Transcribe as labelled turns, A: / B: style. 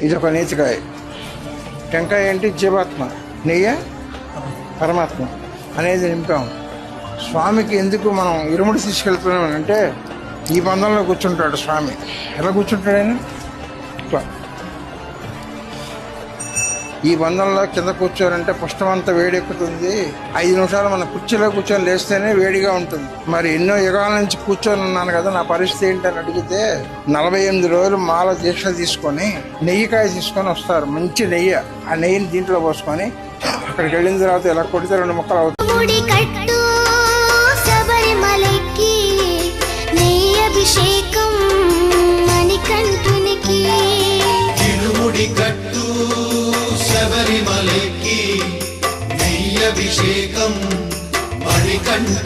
A: ఇది ఒక నీతికాయ. టెంకాయ ఏంటి? జీవాత్మ. నెయ్యి పరమాత్మ అనేది నింపాం. స్వామికి ఎందుకు మనం ఇరుముడి తీసుకెళ్తున్నాం అంటే ఈ బంధంలో కూర్చుంటాడు స్వామి. ఎలా కూర్చుంటాడు ఆయన? ఇట్లా ఈ బంధంలో కింద కూర్చోరంటే పుష్టమంతా వేడెక్కుతుంది. 5 నిమిషాలు మన కుర్చీలో కూర్చొని లేస్తేనే వేడిగా ఉంటుంది. మరి ఎన్నో యుగాల నుంచి కూర్చొని ఉన్నాను కదా, నా పరిస్థితి ఏంటని అడిగితే 48 రోజులు మాల దీక్ష తీసుకొని నెయ్యికాయ తీసుకొని వస్తారు. మంచి నెయ్యి. ఆ నెయ్యిని దీంట్లో పోసుకొని అక్కడికి వెళ్ళిన తర్వాత ఇలా కొడితే 2 ముక్కలు అవుతుంది.
B: శబరిమలకి నెయ్యభిషేకం మణికంఠ